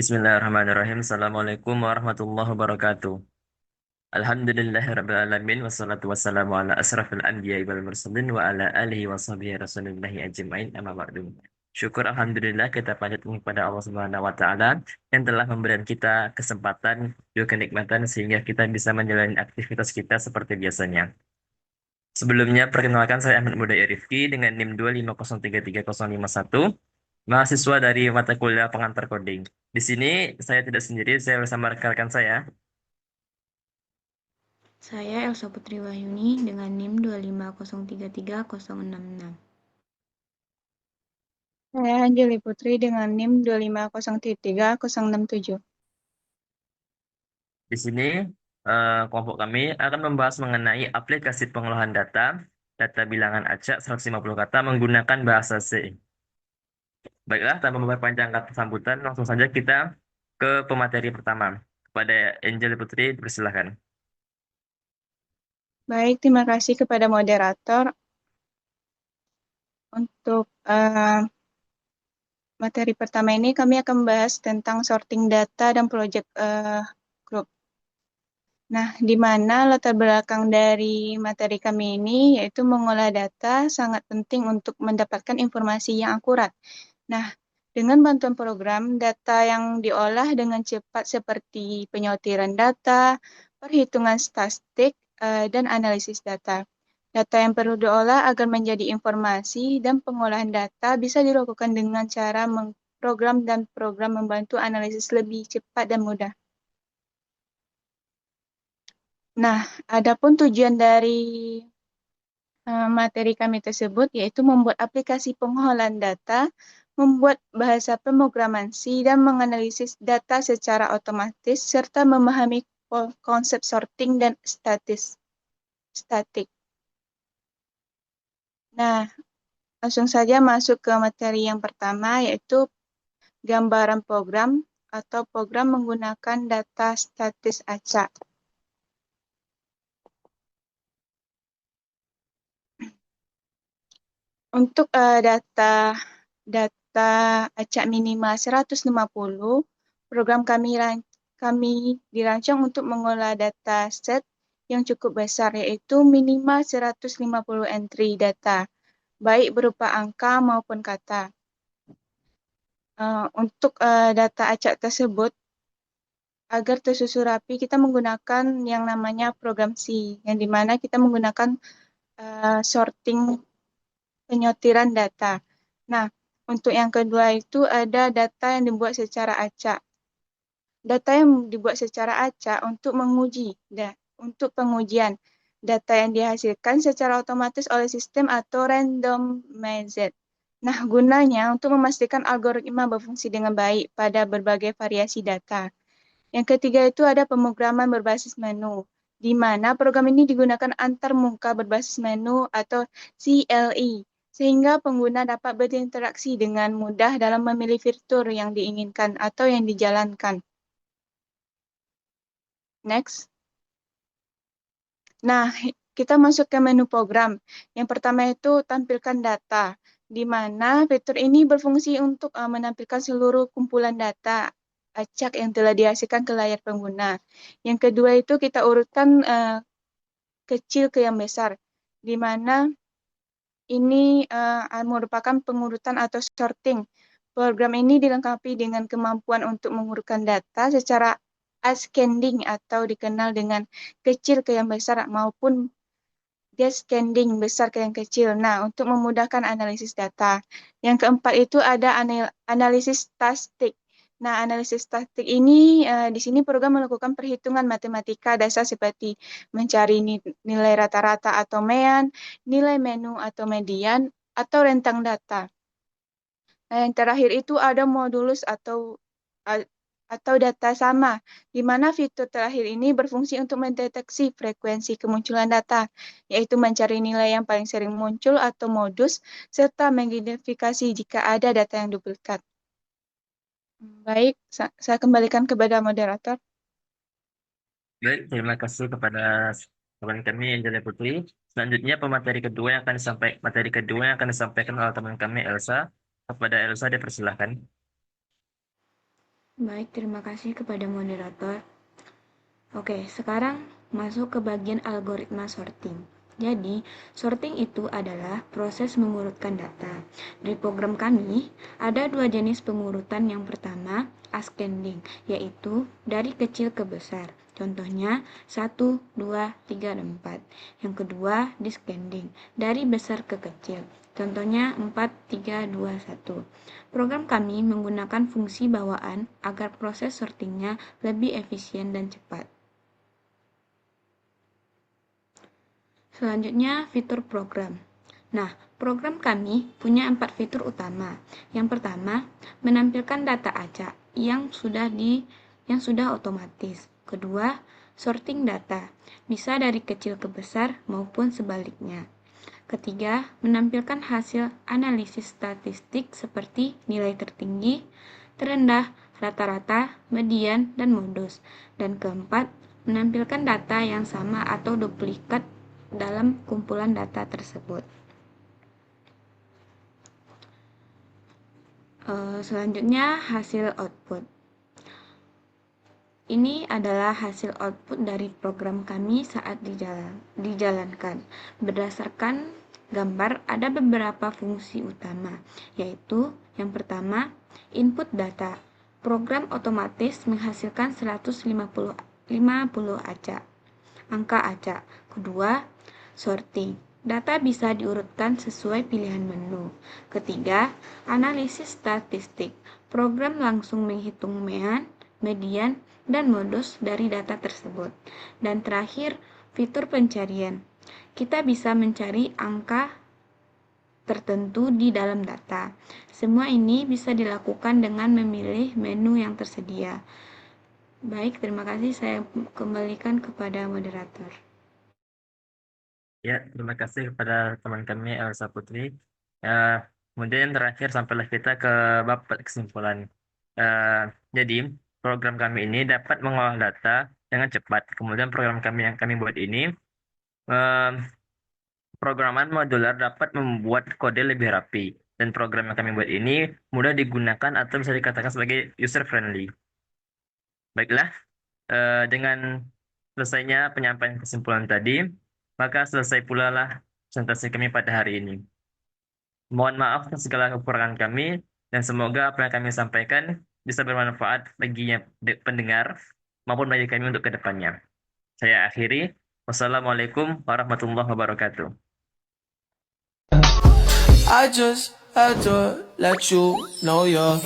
Bismillahirrahmanirrahim. Assalamualaikum warahmatullahi wabarakatuh. Alhamdulillahirrabbilalamin. Wassalatu wassalamu ala asrafil anbiya wal mursalin wa ala alihi wa sahbihi rasulillahi ajma'in amma ba'du. Syukur Alhamdulillah kita panjatkan kepada Allah Subhanahu wa Ta'ala yang telah memberikan kita kesempatan juga kenikmatan sehingga kita bisa menjalani aktivitas kita seperti biasanya. Sebelumnya perkenalkan saya Ahmad Mudai Rifki dengan NIM 250333051, mahasiswa dari mata kuliah pengantar coding. Di sini saya tidak sendiri, saya bersama rekan-rekan saya. Saya Elsa Putri Wahyuni dengan NIM 250333066. Saya Anjali Putri dengan NIM 2503067. Di sini kelompok kami akan membahas mengenai aplikasi pengolahan data, data bilangan acak 150 kata menggunakan bahasa C. Baiklah, tanpa memperpanjang kata sambutan, langsung saja kita ke pemateri pertama. Kepada Anjali Putri, dipersilahkan. Baik, terima kasih kepada moderator. Untuk materi pertama ini kami akan membahas tentang sorting data dan project group. Nah, di mana latar belakang dari materi kami ini yaitu mengolah data sangat penting untuk mendapatkan informasi yang akurat. Nah, dengan bantuan program, data yang diolah dengan cepat seperti penyortiran data, perhitungan statistik, dan analisis data. Data yang perlu diolah agar menjadi informasi dan pengolahan data bisa dilakukan dengan cara program dan program membantu analisis lebih cepat dan mudah. Nah, adapun tujuan dari materi kami tersebut yaitu membuat aplikasi pengolahan data, membuat bahasa pemrograman C, dan menganalisis data secara otomatis, serta memahami konsep sorting dan statik. Nah, langsung saja masuk ke materi yang pertama, yaitu gambaran program atau program menggunakan data statis acak. Untuk data acak minimal 150, program kami dirancang untuk mengolah data set yang cukup besar, yaitu minimal 150 entry data, baik berupa angka maupun kata. Untuk data acak tersebut, agar tersusun rapi, kita menggunakan yang namanya program C, yang dimana kita menggunakan sorting penyortiran data. Nah, untuk yang kedua itu ada data yang dibuat secara acak. Data yang dibuat secara acak untuk untuk pengujian. Data yang dihasilkan secara otomatis oleh sistem atau randomized. Nah, gunanya untuk memastikan algoritma berfungsi dengan baik pada berbagai variasi data. Yang ketiga itu ada pemrograman berbasis menu, di mana program ini digunakan antar muka berbasis menu atau CLI, sehingga pengguna dapat berinteraksi dengan mudah dalam memilih fitur yang diinginkan atau yang dijalankan. Next. Nah, kita masuk ke menu program. Yang pertama itu tampilkan data, di mana fitur ini berfungsi untuk menampilkan seluruh kumpulan data acak yang telah dihasilkan ke layar pengguna. Yang kedua itu kita urutkan kecil ke yang besar, di mana ini merupakan pengurutan atau sorting. Program ini dilengkapi dengan kemampuan untuk mengurutkan data secara ascending atau dikenal dengan kecil ke yang besar maupun descending besar ke yang kecil. Nah, untuk memudahkan analisis data. Yang keempat itu ada analisis statistik. Nah, analisis statistik ini di sini program melakukan perhitungan matematika dasar seperti mencari nilai rata-rata atau mean, nilai menu atau median, atau rentang data. Nah, yang terakhir itu ada modulus atau data sama, di mana fitur terakhir ini berfungsi untuk mendeteksi frekuensi kemunculan data, yaitu mencari nilai yang paling sering muncul atau modus, serta mengidentifikasi jika ada data yang duplikat. Baik, saya kembalikan kepada moderator. Baik, terima kasih kepada teman kami Anjali Putri. Selanjutnya materi kedua yang akan disampaikan oleh teman kami Elsa. Kepada Elsa dipersilahkan. Baik, terima kasih kepada moderator. Oke, sekarang masuk ke bagian algoritma sorting. Jadi, sorting itu adalah proses mengurutkan data. Di program kami, ada dua jenis pengurutan. Yang pertama, ascending, yaitu dari kecil ke besar. Contohnya 1, 2, 3, dan 4. Yang kedua, descending, dari besar ke kecil. Contohnya 4, 3, 2, 1. Program kami menggunakan fungsi bawaan agar proses sortingnya lebih efisien dan cepat. Selanjutnya, fitur program. Nah, program kami punya 4 fitur utama. Yang pertama, menampilkan data acak yang sudah otomatis. Kedua, sorting data, bisa dari kecil ke besar maupun sebaliknya. Ketiga, menampilkan hasil analisis statistik seperti nilai tertinggi, terendah, rata-rata, median, dan modus. Dan keempat, menampilkan data yang sama atau duplikat dalam kumpulan data tersebut. Selanjutnya, hasil output. Ini adalah hasil output dari program kami saat dijalankan. Berdasarkan gambar, ada beberapa fungsi utama, yaitu yang pertama, input data. Program otomatis menghasilkan 150 acak, angka acak. Kedua, sorting. Data bisa diurutkan sesuai pilihan menu. Ketiga, analisis statistik. Program langsung menghitung median, dan modus dari data tersebut. Dan terakhir, fitur pencarian. Kita bisa mencari angka tertentu di dalam data. Semua ini bisa dilakukan dengan memilih menu yang tersedia. Baik, terima kasih. Saya kembalikan kepada moderator. Ya, terima kasih kepada teman kami Elsa Putri. Kemudian yang terakhir sampailah kita ke bab kesimpulan. Eh, jadi program kami ini dapat mengolah data dengan cepat. Kemudian program kami yang kami buat ini, eh, programan modular dapat membuat kode lebih rapi. Dan program yang kami buat ini mudah digunakan atau bisa dikatakan sebagai user friendly. Baiklah, dengan selesainya penyampaian kesimpulan tadi, maka selesai pula lah presentasi kami pada hari ini. Mohon maaf atas segala kekurangan kami, dan semoga apa yang kami sampaikan bisa bermanfaat bagi pendengar maupun bagi kami untuk kedepannya. Saya akhiri. Wassalamualaikum warahmatullahi wabarakatuh. I just had to let you know you're